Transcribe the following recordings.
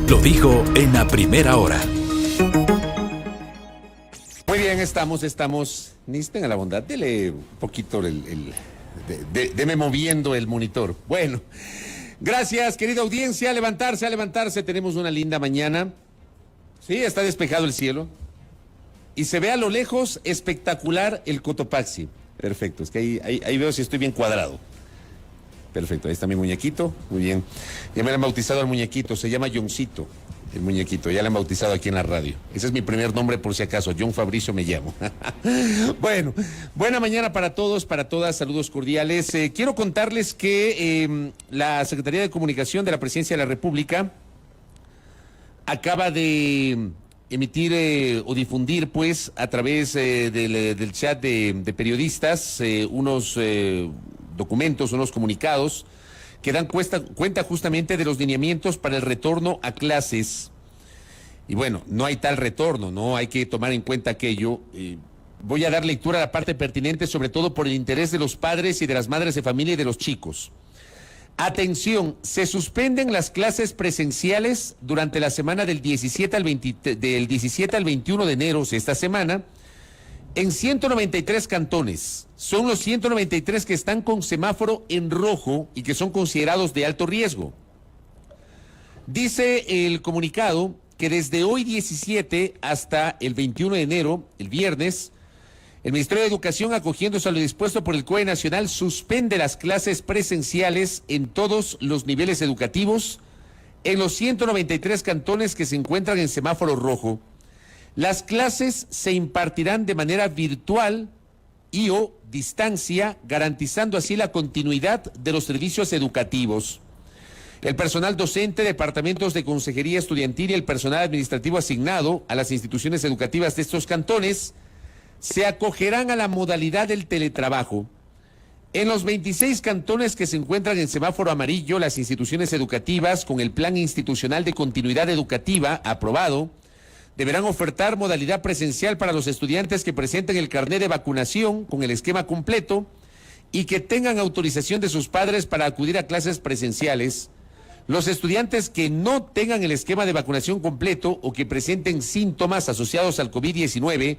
Lo dijo en la primera hora. Muy bien, estamos. Necesiten a la bondad, dele un poquito deme moviendo el monitor. Bueno, gracias, querida audiencia. A levantarse. Tenemos una linda mañana. Sí, está despejado el cielo. Y se ve a lo lejos espectacular el Cotopaxi. Perfecto, es que ahí veo si estoy bien cuadrado. Perfecto, ahí está mi muñequito. Muy bien. Ya me lo han bautizado al muñequito, se llama Johncito. El muñequito, ya le han bautizado aquí en la radio. Ese es mi primer nombre por si acaso, John Fabricio me llamo. Bueno, buena mañana para todos, para todas, saludos cordiales. Quiero contarles que la Secretaría de Comunicación de la Presidencia de la República acaba de emitir o difundir, pues, a través del chat de periodistas, unos documentos, unos comunicados que dan cuenta justamente de los lineamientos para el retorno a clases. Y bueno, no hay tal retorno, ¿no? Hay que tomar en cuenta aquello. Voy a dar lectura a la parte pertinente, sobre todo por el interés de los padres y de las madres de familia y de los chicos. Atención, se suspenden las clases presenciales durante la semana del 17 al 21 de enero, esta semana, en 193 cantones. Son los 193 que están con semáforo en rojo y que son considerados de alto riesgo. Dice el comunicado que desde hoy 17 hasta el 21 de enero, el viernes, el Ministerio de Educación, acogiéndose a lo dispuesto por el COE Nacional, suspende las clases presenciales en todos los niveles educativos en los 193 cantones que se encuentran en semáforo rojo. Las clases se impartirán de manera virtual y o distancia, garantizando así la continuidad de los servicios educativos. El personal docente, departamentos de consejería estudiantil y el personal administrativo asignado a las instituciones educativas de estos cantones se acogerán a la modalidad del teletrabajo. En los 26 cantones que se encuentran en semáforo amarillo, las instituciones educativas, con el Plan Institucional de Continuidad Educativa aprobado, deberán ofertar modalidad presencial para los estudiantes que presenten el carnet de vacunación con el esquema completo y que tengan autorización de sus padres para acudir a clases presenciales. Los estudiantes que no tengan el esquema de vacunación completo o que presenten síntomas asociados al COVID-19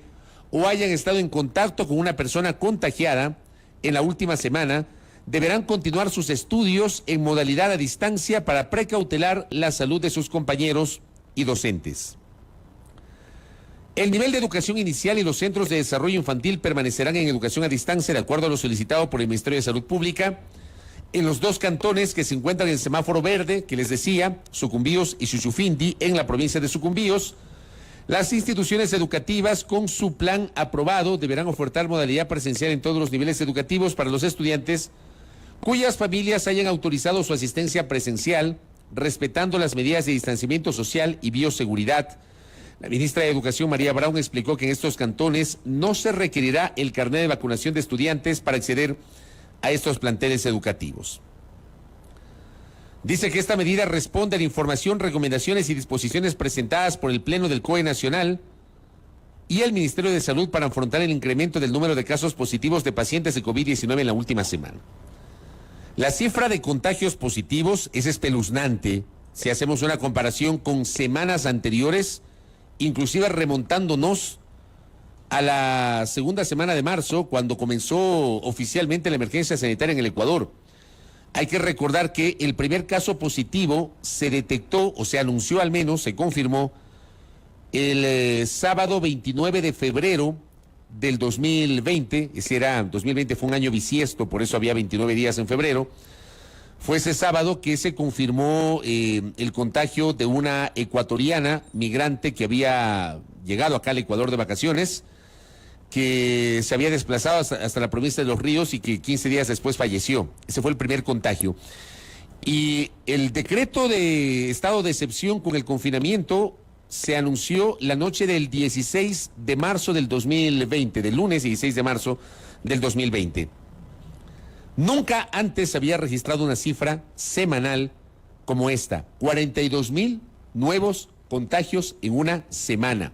o hayan estado en contacto con una persona contagiada en la última semana, deberán continuar sus estudios en modalidad a distancia para precautelar la salud de sus compañeros y docentes. El nivel de educación inicial y los centros de desarrollo infantil permanecerán en educación a distancia de acuerdo a lo solicitado por el Ministerio de Salud Pública en los dos cantones que se encuentran en semáforo verde, que les decía, Sucumbíos y Chuchufindi, en la provincia de Sucumbíos. Las instituciones educativas con su plan aprobado deberán ofertar modalidad presencial en todos los niveles educativos para los estudiantes cuyas familias hayan autorizado su asistencia presencial, respetando las medidas de distanciamiento social y bioseguridad. La ministra de Educación, María Brown, explicó que en estos cantones no se requerirá el carnet de vacunación de estudiantes para acceder a estos planteles educativos. Dice que esta medida responde a la información, recomendaciones y disposiciones presentadas por el Pleno del COE Nacional y el Ministerio de Salud para afrontar el incremento del número de casos positivos de pacientes de COVID-19 en la última semana. La cifra de contagios positivos es espeluznante si hacemos una comparación con semanas anteriores, inclusive remontándonos a la segunda semana de marzo, cuando comenzó oficialmente la emergencia sanitaria en el Ecuador. Hay que recordar que el primer caso positivo se detectó, o se anunció al menos, se confirmó, el sábado 29 de febrero del 2020, 2020 fue un año bisiesto, por eso había 29 días en febrero. Fue ese sábado que se confirmó el contagio de una ecuatoriana migrante que había llegado acá al Ecuador de vacaciones, que se había desplazado hasta la provincia de Los Ríos y que 15 días después falleció. Ese fue el primer contagio. Y el decreto de estado de excepción con el confinamiento se anunció la noche del 16 de marzo del 2020, del lunes 16 de marzo del 2020. Nunca antes se había registrado una cifra semanal como esta, 42,000 nuevos contagios en una semana.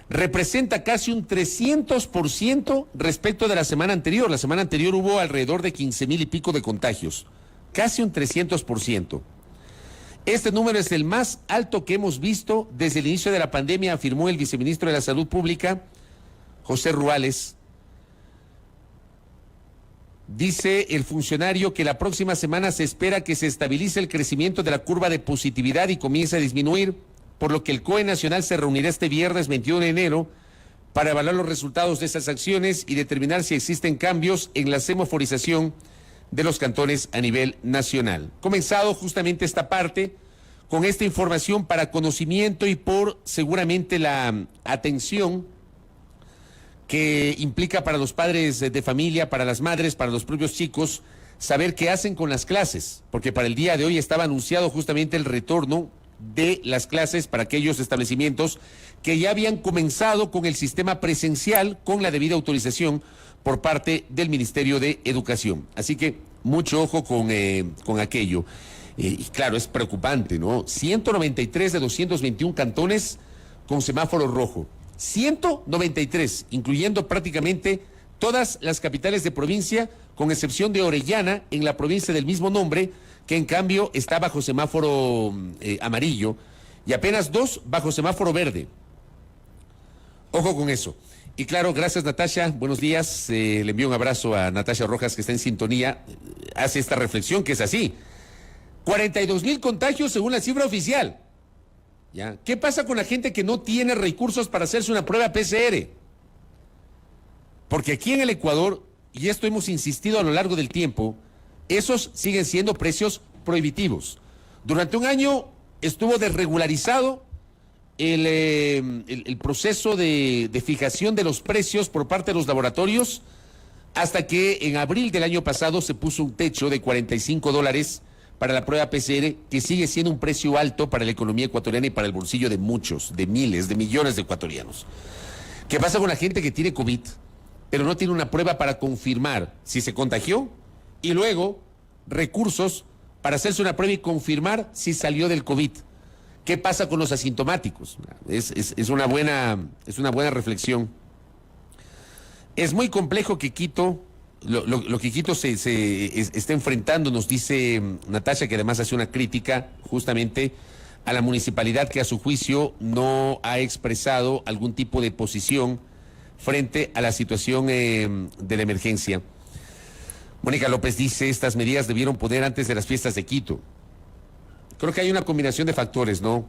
Representa casi un 300% respecto de la semana anterior. La semana anterior hubo alrededor de 15,000 y pico de contagios, casi un 300%. Este número es el más alto que hemos visto desde el inicio de la pandemia, afirmó el viceministro de la Salud Pública, José Ruales. Dice el funcionario que la próxima semana se espera que se estabilice el crecimiento de la curva de positividad y comience a disminuir, por lo que el COE Nacional se reunirá este viernes 21 de enero para evaluar los resultados de esas acciones y determinar si existen cambios en la semaforización de los cantones a nivel nacional. Comenzado justamente esta parte con esta información para conocimiento y por seguramente la atención que implica para los padres de familia, para las madres, para los propios chicos, saber qué hacen con las clases, porque para el día de hoy estaba anunciado justamente el retorno de las clases para aquellos establecimientos que ya habían comenzado con el sistema presencial con la debida autorización por parte del Ministerio de Educación. Así que mucho ojo con aquello. Y claro, es preocupante, ¿no? 193 de 221 cantones con semáforo rojo. 193, incluyendo prácticamente todas las capitales de provincia, con excepción de Orellana, en la provincia del mismo nombre, que en cambio está bajo semáforo amarillo, y apenas 2 bajo semáforo verde. Ojo con eso. Y claro, gracias Natasha, buenos días, le envío un abrazo a Natasha Rojas, que está en sintonía, hace esta reflexión que es así. 42,000 contagios según la cifra oficial. ¿Ya? ¿Qué pasa con la gente que no tiene recursos para hacerse una prueba PCR? Porque aquí en el Ecuador, y esto hemos insistido a lo largo del tiempo, esos siguen siendo precios prohibitivos. Durante un año estuvo desregularizado el proceso de fijación de los precios por parte de los laboratorios, hasta que en abril del año pasado se puso un techo de $45 para la prueba PCR, que sigue siendo un precio alto para la economía ecuatoriana y para el bolsillo de muchos, de miles, de millones de ecuatorianos. ¿Qué pasa con la gente que tiene COVID, pero no tiene una prueba para confirmar si se contagió? Y luego, recursos para hacerse una prueba y confirmar si salió del COVID. ¿Qué pasa con los asintomáticos? Es una buena reflexión. Es muy complejo que Quito... Lo que Quito se está enfrentando, nos dice Natasha, que además hace una crítica justamente a la municipalidad, que a su juicio no ha expresado algún tipo de posición frente a la situación de la emergencia. Mónica López dice, estas medidas debieron poner antes de las fiestas de Quito. Creo que hay una combinación de factores, ¿no?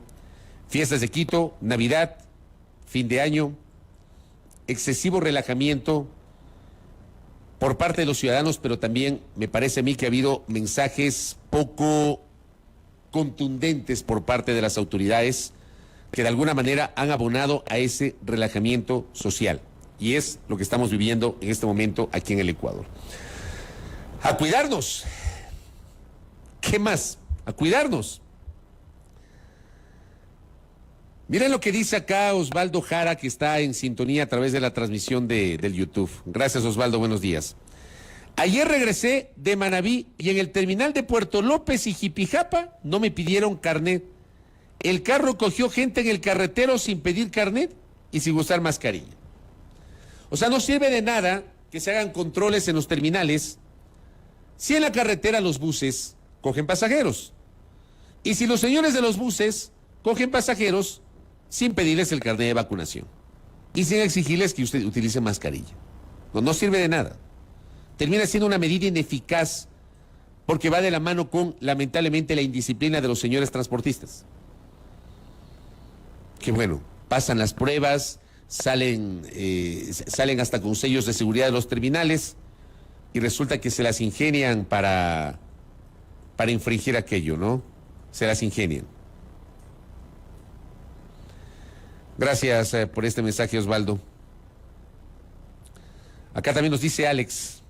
Fiestas de Quito, Navidad, fin de año, excesivo relajamiento por parte de los ciudadanos, pero también me parece a mí que ha habido mensajes poco contundentes por parte de las autoridades que de alguna manera han abonado a ese relajamiento social. Y es lo que estamos viviendo en este momento aquí en el Ecuador. A cuidarnos. ¿Qué más? A cuidarnos. Miren lo que dice acá Osvaldo Jara, que está en sintonía a través de la transmisión del YouTube. Gracias, Osvaldo, buenos días. Ayer regresé de Manabí y en el terminal de Puerto López y Jipijapa no me pidieron carnet. El carro cogió gente en el carretero sin pedir carnet y sin usar mascarilla. O sea, no sirve de nada que se hagan controles en los terminales si en la carretera los buses cogen pasajeros. Y si los señores de los buses cogen pasajeros sin pedirles el carnet de vacunación y sin exigirles que usted utilice mascarilla. No sirve de nada. Termina siendo una medida ineficaz porque va de la mano con, lamentablemente, la indisciplina de los señores transportistas. Que bueno, pasan las pruebas, salen hasta con sellos de seguridad de los terminales y resulta que se las ingenian para infringir aquello, ¿no? Se las ingenian. Gracias por este mensaje, Osvaldo. Acá también nos dice Alex.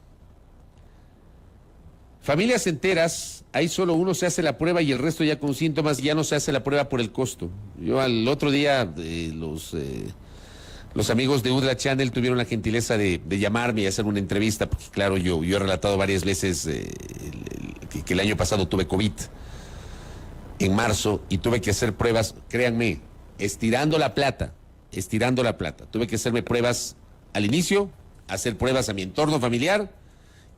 Familias enteras, ahí solo uno se hace la prueba y el resto ya con síntomas, ya no se hace la prueba por el costo. Yo al otro día, los amigos de UDLA Channel tuvieron la gentileza de llamarme y hacer una entrevista, porque claro, yo he relatado varias veces que el año pasado tuve COVID en marzo y tuve que hacer pruebas, créanme, estirando la plata. Tuve que hacerme pruebas al inicio, hacer pruebas a mi entorno familiar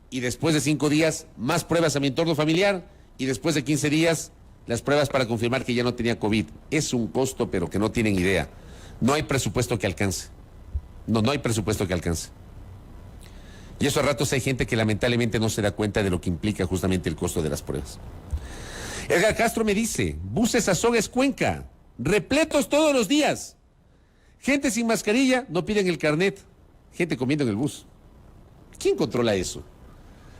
y después de 5 días más pruebas a mi entorno familiar y después de 15 días las pruebas para confirmar que ya no tenía COVID. Es un costo, pero que no tienen idea. No hay presupuesto que alcance. No hay presupuesto que alcance. Y eso a ratos hay gente que lamentablemente no se da cuenta de lo que implica justamente el costo de las pruebas. Edgar Castro me dice, buses Azogues Cuenca, repletos todos los días. Gente sin mascarilla, no piden el carnet. Gente comiendo en el bus. ¿Quién controla eso?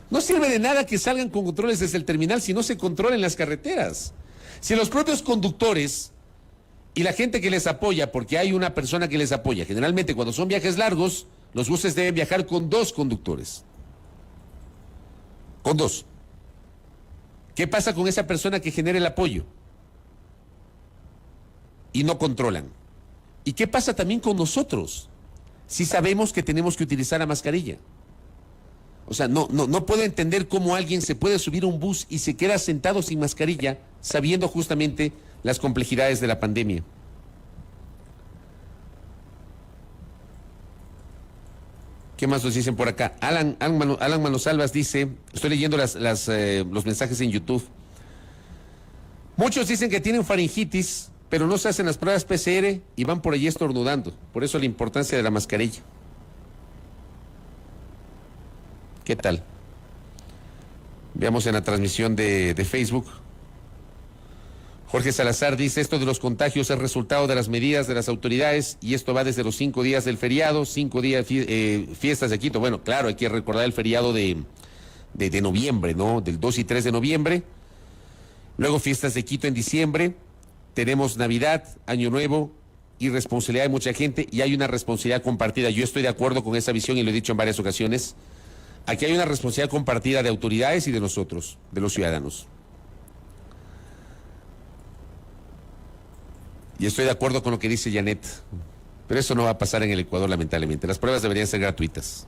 No sirve de nada que salgan con controles desde el terminal si no se controlan las carreteras. Si los propios conductores y la gente que les apoya, porque hay una persona que les apoya, generalmente cuando son viajes largos, los buses deben viajar con 2 conductores. Con 2. ¿Qué pasa con esa persona que genera el apoyo? Y no controlan. ¿Y qué pasa también con nosotros? Si sabemos que tenemos que utilizar la mascarilla. O sea, no puedo entender cómo alguien se puede subir a un bus y se queda sentado sin mascarilla, sabiendo justamente las complejidades de la pandemia. ¿Qué más nos dicen por acá? Alan Manosalvas dice, estoy leyendo los mensajes en YouTube. Muchos dicen que tienen faringitis, pero no se hacen las pruebas PCR y van por allí estornudando. Por eso la importancia de la mascarilla. ¿Qué tal? Veamos en la transmisión de Facebook. Jorge Salazar dice, esto de los contagios es resultado de las medidas de las autoridades y esto va desde los 5 días del feriado, 5 días fiestas de Quito. Bueno, claro, hay que recordar el feriado de noviembre, ¿no? Del 2 y 3 de noviembre. Luego fiestas de Quito en diciembre. Tenemos Navidad, Año Nuevo y responsabilidad de mucha gente y hay una responsabilidad compartida. Yo estoy de acuerdo con esa visión y lo he dicho en varias ocasiones. Aquí hay una responsabilidad compartida de autoridades y de nosotros, de los ciudadanos. Y estoy de acuerdo con lo que dice Janet, pero eso no va a pasar en el Ecuador, lamentablemente. Las pruebas deberían ser gratuitas.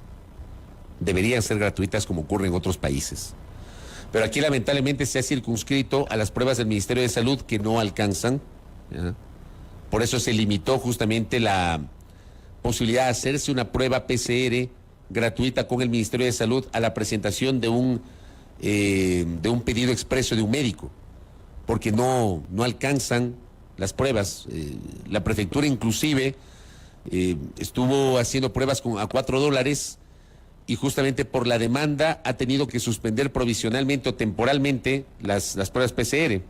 Deberían ser gratuitas como ocurre en otros países. Pero aquí lamentablemente se ha circunscrito a las pruebas del Ministerio de Salud que no alcanzan, ¿ya? Por eso se limitó justamente la posibilidad de hacerse una prueba PCR gratuita con el Ministerio de Salud a la presentación de un pedido expreso de un médico, porque no alcanzan las pruebas. La prefectura inclusive estuvo haciendo pruebas a $4 y justamente por la demanda ha tenido que suspender provisionalmente o temporalmente las pruebas PCR.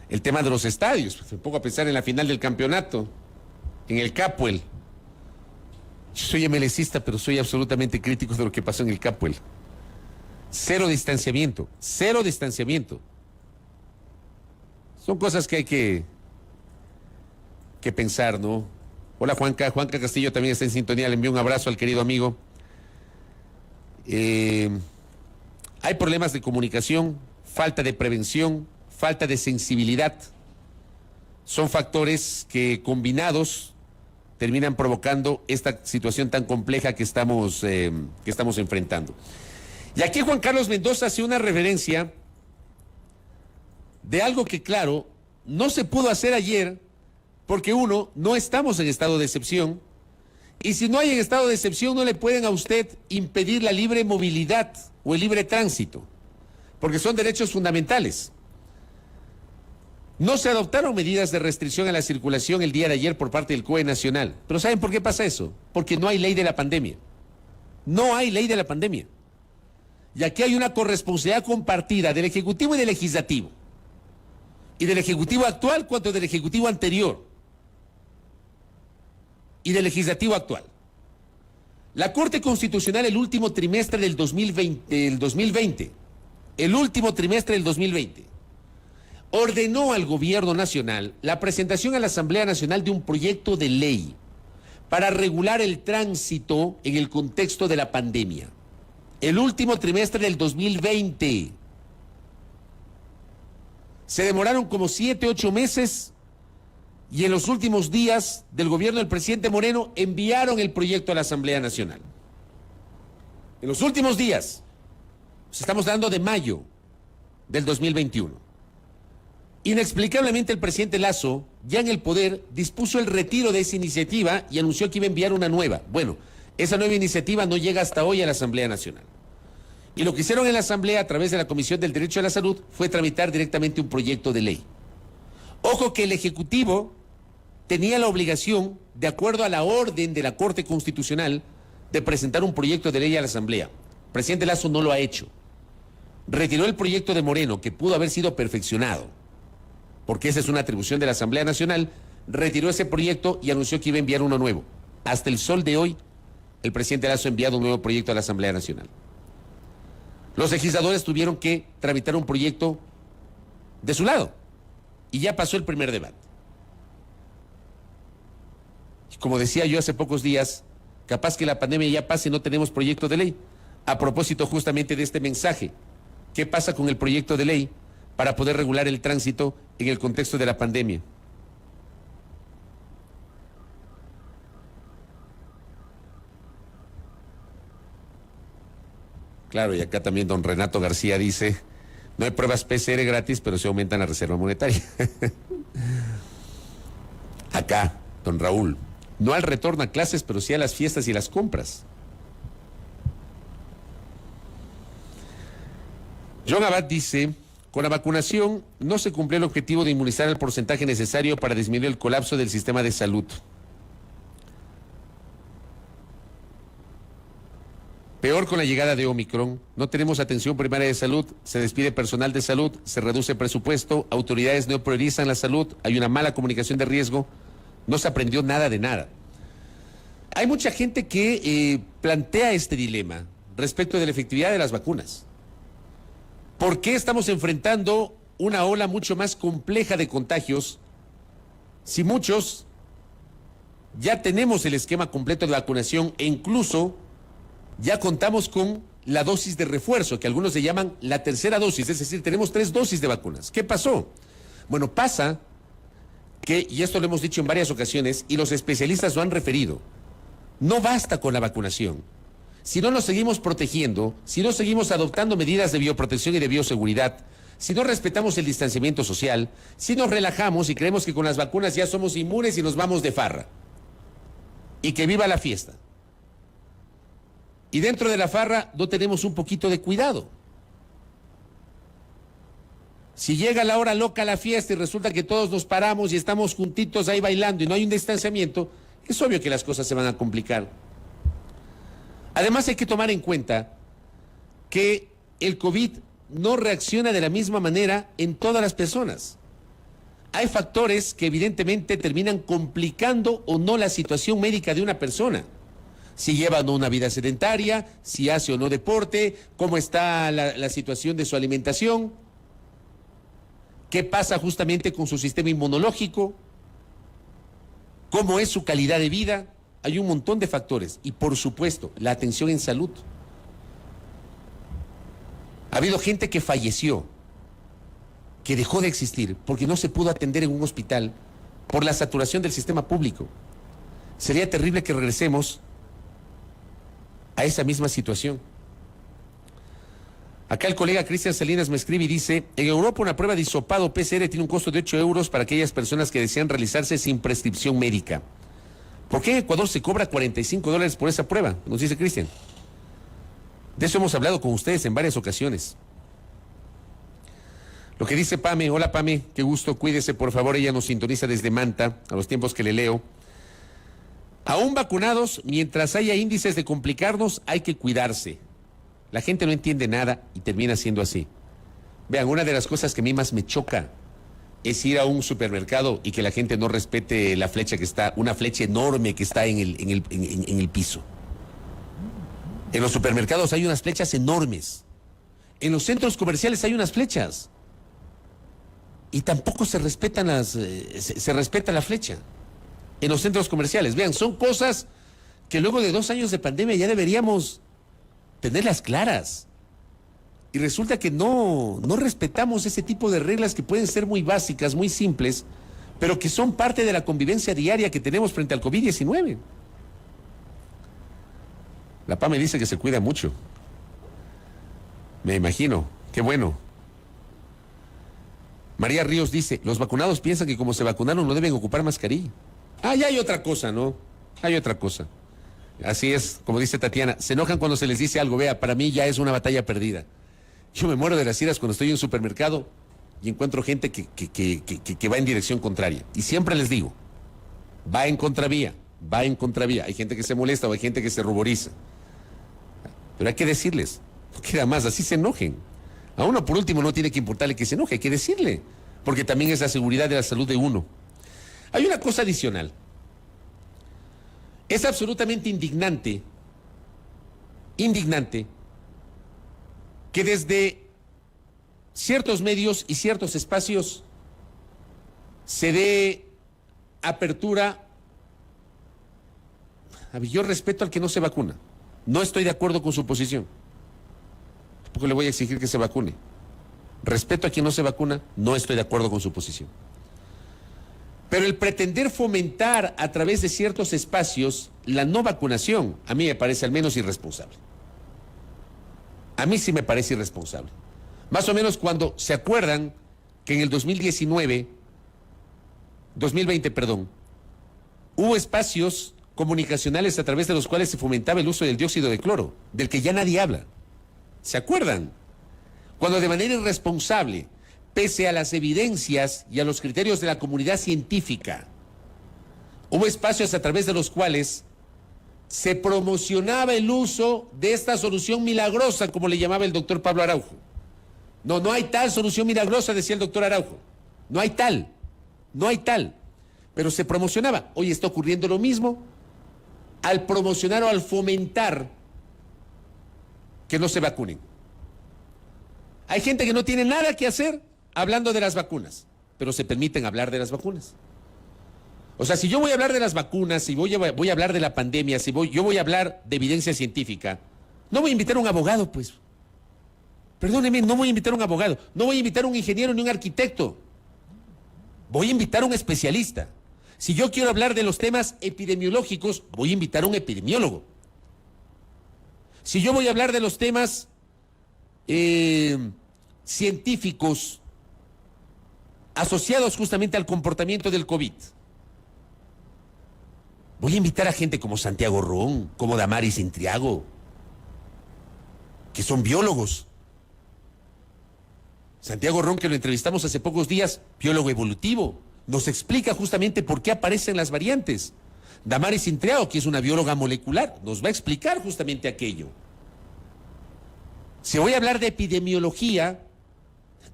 El tema de los estadios, me pongo a pensar en la final del campeonato, en el Capuel. Yo soy MLCista, pero soy absolutamente crítico de lo que pasó en el Capuel. Cero distanciamiento. Son cosas que hay que pensar, ¿no? Hola Juanca Castillo también está en sintonía, le envío un abrazo al querido amigo. Hay problemas de comunicación, falta de prevención, falta de sensibilidad. Son factores que combinados terminan provocando esta situación tan compleja que estamos enfrentando. Y aquí Juan Carlos Mendoza hace una referencia de algo que, claro, no se pudo hacer ayer porque uno, no estamos en estado de excepción y si no hay en estado de excepción no le pueden a usted impedir la libre movilidad o el libre tránsito porque son derechos fundamentales. No se adoptaron medidas de restricción a la circulación el día de ayer por parte del COE Nacional. ¿Pero saben por qué pasa eso? Porque no hay ley de la pandemia. No hay ley de la pandemia. Y aquí hay una corresponsabilidad compartida del Ejecutivo y del Legislativo. Y del Ejecutivo actual cuanto del Ejecutivo anterior. Y del Legislativo actual. La Corte Constitucional el último trimestre del 2020, ordenó al Gobierno Nacional la presentación a la Asamblea Nacional de un proyecto de ley para regular el tránsito en el contexto de la pandemia. El último trimestre del 2020. Se demoraron como 7, 8 meses y en los últimos días del gobierno del presidente Moreno enviaron el proyecto a la Asamblea Nacional. En los últimos días, estamos hablando de mayo del 2021. Inexplicablemente el presidente Lasso, ya en el poder, dispuso el retiro de esa iniciativa y anunció que iba a enviar una nueva. Bueno, esa nueva iniciativa no llega hasta hoy a la Asamblea Nacional. Y lo que hicieron en la Asamblea a través de la Comisión del Derecho a la Salud fue tramitar directamente un proyecto de ley. Ojo que el Ejecutivo tenía la obligación, de acuerdo a la orden de la Corte Constitucional, de presentar un proyecto de ley a la Asamblea. El presidente Lasso no lo ha hecho. Retiró el proyecto de Moreno, que pudo haber sido perfeccionado, porque esa es una atribución de la Asamblea Nacional, retiró ese proyecto y anunció que iba a enviar uno nuevo. Hasta el sol de hoy, el presidente Lasso ha enviado un nuevo proyecto a la Asamblea Nacional. Los legisladores tuvieron que tramitar un proyecto de su lado y ya pasó el primer debate. Y como decía yo hace pocos días, capaz que la pandemia ya pase y no tenemos proyecto de ley. A propósito justamente de este mensaje, ¿qué pasa con el proyecto de ley para poder regular el tránsito en el contexto de la pandemia? Claro, y acá también don Renato García dice, no hay pruebas PCR gratis, pero se aumentan la reserva monetaria. Acá, don Raúl, no al retorno a clases, pero sí a las fiestas y las compras. John Abad dice, con la vacunación no se cumplió el objetivo de inmunizar el porcentaje necesario para disminuir el colapso del sistema de salud. Peor con la llegada de Omicron, no tenemos atención primaria de salud, se despide personal de salud, se reduce presupuesto, autoridades no priorizan la salud, hay una mala comunicación de riesgo, no se aprendió nada de nada. Hay mucha gente que plantea este dilema respecto de la efectividad de las vacunas. ¿Por qué estamos enfrentando una ola mucho más compleja de contagios si muchos ya tenemos el esquema completo de vacunación e incluso ya contamos con la dosis de refuerzo, que algunos le llaman la tercera dosis, es decir, tenemos 3 dosis de vacunas? ¿Qué pasó? Bueno, pasa que, y esto lo hemos dicho en varias ocasiones, y los especialistas lo han referido, no basta con la vacunación. Si no nos seguimos protegiendo, si no seguimos adoptando medidas de bioprotección y de bioseguridad, si no respetamos el distanciamiento social, si nos relajamos y creemos que con las vacunas ya somos inmunes y nos vamos de farra, y que viva la fiesta. Y dentro de la farra no tenemos un poquito de cuidado. Si llega la hora loca a la fiesta y resulta que todos nos paramos y estamos juntitos ahí bailando y no hay un distanciamiento, es obvio que las cosas se van a complicar. Además hay que tomar en cuenta que el COVID no reacciona de la misma manera en todas las personas. Hay factores que evidentemente terminan complicando o no la situación médica de una persona. Si lleva o no una vida sedentaria, si hace o no deporte, cómo está la situación de su alimentación, qué pasa justamente con su sistema inmunológico, cómo es su calidad de vida. Hay un montón de factores y, por supuesto, la atención en salud. Ha habido gente que falleció, que dejó de existir porque no se pudo atender en un hospital por la saturación del sistema público. Sería terrible que regresemos a esa misma situación. Acá el colega Cristian Salinas me escribe y dice, en Europa una prueba de hisopado PCR tiene un costo de 8 euros para aquellas personas que desean realizarse sin prescripción médica. ¿Por qué en Ecuador se cobra $45 por esa prueba? Nos dice Cristian. De eso hemos hablado con ustedes en varias ocasiones. Lo que dice Pame, hola Pame, qué gusto, cuídese por favor, ella nos sintoniza desde Manta, a los tiempos que le leo. Aún vacunados, mientras haya índices de complicarnos, hay que cuidarse. La gente no entiende nada y termina siendo así. Vean, una de las cosas que a mí más me choca es ir a un supermercado y que la gente no respete la flecha que está, una flecha enorme que está en el piso. En los supermercados hay unas flechas enormes. En los centros comerciales hay unas flechas. Y tampoco se respetan se respeta la flecha en los centros comerciales. Vean, son cosas que luego de 2 años de pandemia ya deberíamos tenerlas claras. Y resulta que no respetamos ese tipo de reglas que pueden ser muy básicas, muy simples, pero que son parte de la convivencia diaria que tenemos frente al COVID-19. La PA me dice que se cuida mucho. Me imagino, qué bueno. María Ríos dice, los vacunados piensan que como se vacunaron no deben ocupar mascarilla. Ah, ya hay otra cosa, ¿no? Hay otra cosa. Así es, como dice Tatiana, se enojan cuando se les dice algo. Vea, para mí ya es una batalla perdida. Yo me muero de las iras cuando estoy en un supermercado y encuentro gente que va en dirección contraria. Y siempre les digo, va en contravía, va en contravía. Hay gente que se molesta o hay gente que se ruboriza. Pero hay que decirles, no queda más, así se enojen. A uno, por último, no tiene que importarle que se enoje, hay que decirle, porque también es la seguridad de la salud de uno. Hay una cosa adicional. Es absolutamente indignante que desde ciertos medios y ciertos espacios se dé apertura. Yo respeto al que no se vacuna. No estoy de acuerdo con su posición. Tampoco le voy a exigir que se vacune. Respeto a quien no se vacuna, no estoy de acuerdo con su posición. Pero el pretender fomentar a través de ciertos espacios la no vacunación, a mí me parece al menos irresponsable. A mí sí me parece irresponsable. Más o menos cuando se acuerdan que en el 2020, hubo espacios comunicacionales a través de los cuales se fomentaba el uso del dióxido de cloro, del que ya nadie habla. ¿Se acuerdan? Cuando de manera irresponsable, pese a las evidencias y a los criterios de la comunidad científica, hubo espacios a través de los cuales se promocionaba el uso de esta solución milagrosa, como le llamaba el doctor Pablo Araujo. No, no hay tal solución milagrosa, decía el doctor Araujo. No hay tal. Pero se promocionaba. Hoy está ocurriendo lo mismo al promocionar o al fomentar que no se vacunen. Hay gente que no tiene nada que hacer hablando de las vacunas, pero se permiten hablar de las vacunas. O sea, si yo voy a hablar de las vacunas, si voy a hablar de la pandemia, yo voy a hablar de evidencia científica, no voy a invitar a un abogado, pues. Perdóneme, no voy a invitar a un abogado, no voy a invitar a un ingeniero ni un arquitecto. Voy a invitar a un especialista. Si yo quiero hablar de los temas epidemiológicos, voy a invitar a un epidemiólogo. Si yo voy a hablar de los temas científicos asociados justamente al comportamiento del COVID, voy a invitar a gente como Santiago Ron, como Damaris Intriago, que son biólogos. Santiago Ron, que lo entrevistamos hace pocos días, biólogo evolutivo, nos explica justamente por qué aparecen las variantes. Damaris Intriago, que es una bióloga molecular, nos va a explicar justamente aquello. Si voy a hablar de epidemiología,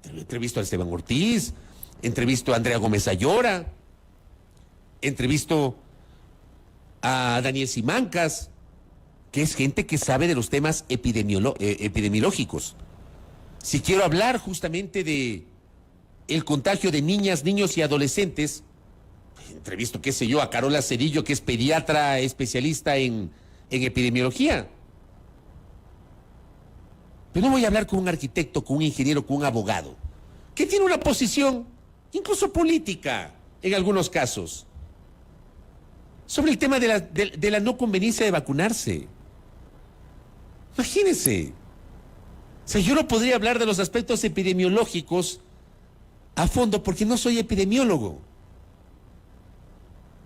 entrevisto a Esteban Ortiz, entrevisto a Andrea Gómez Ayora, entrevisto a Daniel Simancas, que es gente que sabe de los temas epidemiológicos. Si quiero hablar justamente de el contagio de niñas, niños y adolescentes, entrevisto, qué sé yo, a Carola Cedillo, que es pediatra especialista en epidemiología. Pero no voy a hablar con un arquitecto, con un ingeniero, con un abogado, que tiene una posición, incluso política, en algunos casos, sobre el tema de la no conveniencia de vacunarse. Imagínense. O sea, yo no podría hablar de los aspectos epidemiológicos a fondo porque no soy epidemiólogo.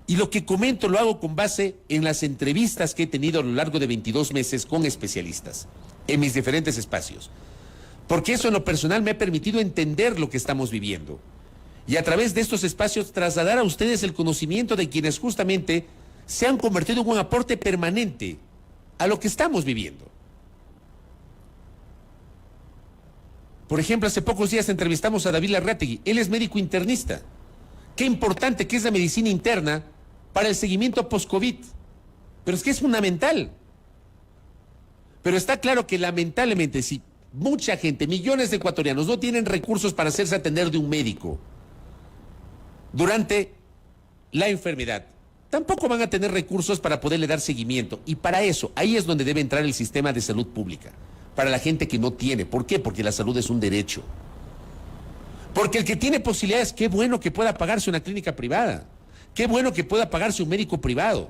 Y lo que comento lo hago con base en las entrevistas que he tenido a lo largo de 22 meses con especialistas en mis diferentes espacios. Porque eso en lo personal me ha permitido entender lo que estamos viviendo. Y a través de estos espacios trasladar a ustedes el conocimiento de quienes justamente se han convertido en un aporte permanente a lo que estamos viviendo. Por ejemplo, hace pocos días entrevistamos a David Larrategui. Él es médico internista. Qué importante que es la medicina interna para el seguimiento post-COVID. Pero es que es fundamental. Pero está claro que lamentablemente si mucha gente, millones de ecuatorianos no tienen recursos para hacerse atender de un médico durante la enfermedad, tampoco van a tener recursos para poderle dar seguimiento. Y para eso, ahí es donde debe entrar el sistema de salud pública. Para la gente que no tiene. ¿Por qué? Porque la salud es un derecho. Porque el que tiene posibilidades, qué bueno que pueda pagarse una clínica privada. Qué bueno que pueda pagarse un médico privado.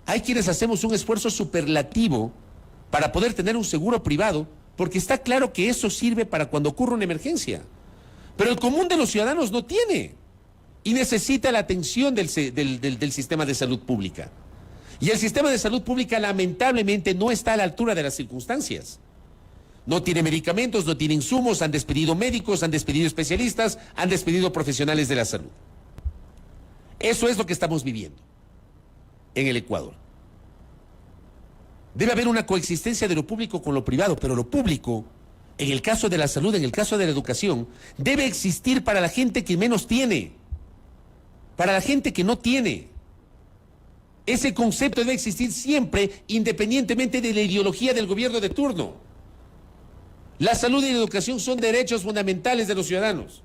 Hay quienes hacemos un esfuerzo superlativo para poder tener un seguro privado, porque está claro que eso sirve para cuando ocurre una emergencia. Pero el común de los ciudadanos no tiene. y necesita la atención del sistema de salud pública. Y el sistema de salud pública lamentablemente no está a la altura de las circunstancias. No tiene medicamentos, no tiene insumos, han despedido médicos, han despedido especialistas, han despedido profesionales de la salud. Eso es lo que estamos viviendo en el Ecuador. Debe haber una coexistencia de lo público con lo privado, pero lo público, en el caso de la salud, en el caso de la educación, debe existir para la gente que menos tiene, para la gente que no tiene. Ese concepto debe existir siempre, independientemente de la ideología del gobierno de turno. La salud y la educación son derechos fundamentales de los ciudadanos.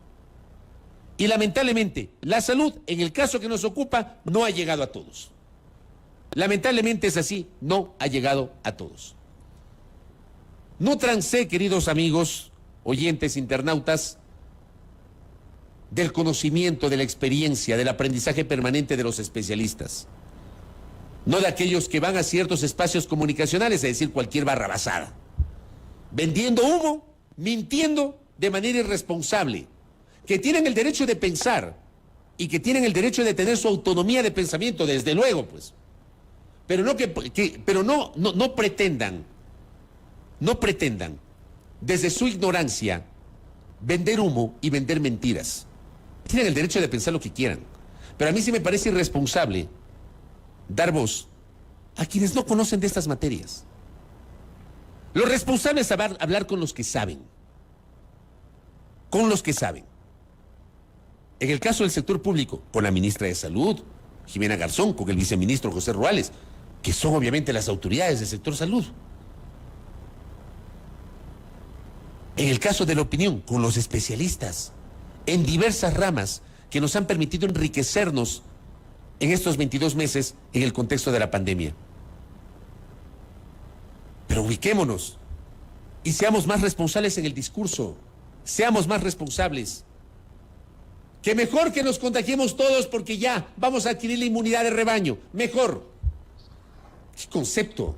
Y lamentablemente, la salud, en el caso que nos ocupa, no ha llegado a todos. Lamentablemente es así, no ha llegado a todos. Nútranse, queridos amigos, oyentes, internautas, del conocimiento, de la experiencia, del aprendizaje permanente de los especialistas. No de aquellos que van a ciertos espacios comunicacionales a decir cualquier barrabasada, vendiendo humo, mintiendo de manera irresponsable, que tienen el derecho de pensar y que tienen el derecho de tener su autonomía de pensamiento, desde luego, pues. Pero no pretendan, desde su ignorancia, vender humo y vender mentiras. Tienen el derecho de pensar lo que quieran. Pero a mí sí me parece irresponsable dar voz a quienes no conocen de estas materias. Lo responsable es hablar con los que saben. Con los que saben. En el caso del sector público, con la ministra de Salud, Jimena Garzón, con el viceministro José Ruales, que son obviamente las autoridades del sector salud. En el caso de la opinión, con los especialistas, en diversas ramas que nos han permitido enriquecernos en estos 22 meses en el contexto de la pandemia. Pero ubiquémonos y seamos más responsables en el discurso, seamos más responsables. Que mejor que nos contagiemos todos porque ya vamos a adquirir la inmunidad de rebaño, mejor. ¿Qué concepto?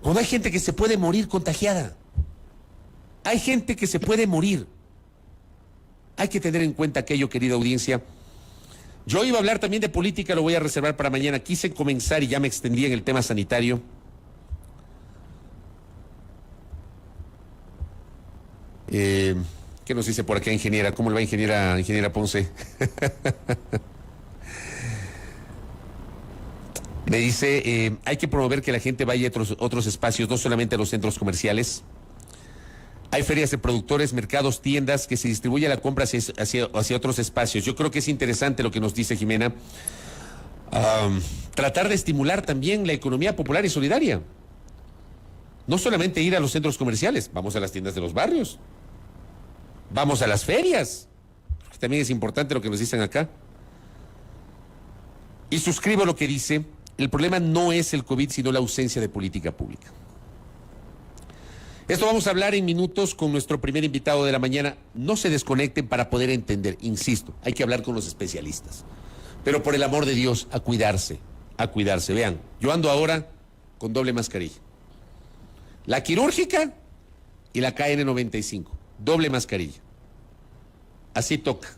Cuando hay gente que se puede morir contagiada, hay gente que se puede morir. Hay que tener en cuenta aquello, querida audiencia. Yo iba a hablar también de política, lo voy a reservar para mañana. Quise comenzar y ya me extendí en el tema sanitario. ¿Qué nos dice por acá, ingeniera? ¿Cómo le va, ingeniera Ponce? Me dice, hay que promover que la gente vaya a otros espacios, no solamente a los centros comerciales. Hay ferias de productores, mercados, tiendas, que se distribuye la compra hacia otros espacios. Yo creo que es interesante lo que nos dice Jimena. Tratar de estimular también la economía popular y solidaria. No solamente ir a los centros comerciales, vamos a las tiendas de los barrios. Vamos a las ferias. También es importante lo que nos dicen acá. Y suscribo lo que dice, el problema no es el COVID, sino la ausencia de política pública. Esto vamos a hablar en minutos con nuestro primer invitado de la mañana. No se desconecten para poder entender, insisto, hay que hablar con los especialistas. Pero por el amor de Dios, a cuidarse, a cuidarse. Vean, yo ando ahora con doble mascarilla. La quirúrgica y la KN95, doble mascarilla. Así toca,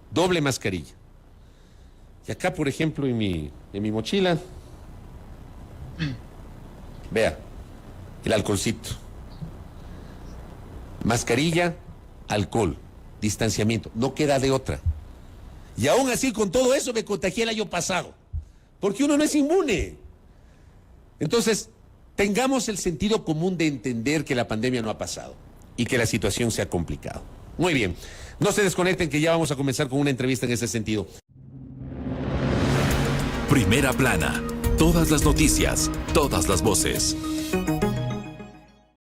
doble mascarilla. Y acá, por ejemplo, en mi mochila, vea, el alcoholcito. Mascarilla, alcohol, distanciamiento, no queda de otra. Y aún así, con todo eso, me contagié el año pasado, porque uno no es inmune. Entonces, tengamos el sentido común de entender que la pandemia no ha pasado y que la situación se ha complicado. Muy bien, no se desconecten que ya vamos a comenzar con una entrevista en ese sentido. Primera plana, todas las noticias, todas las voces.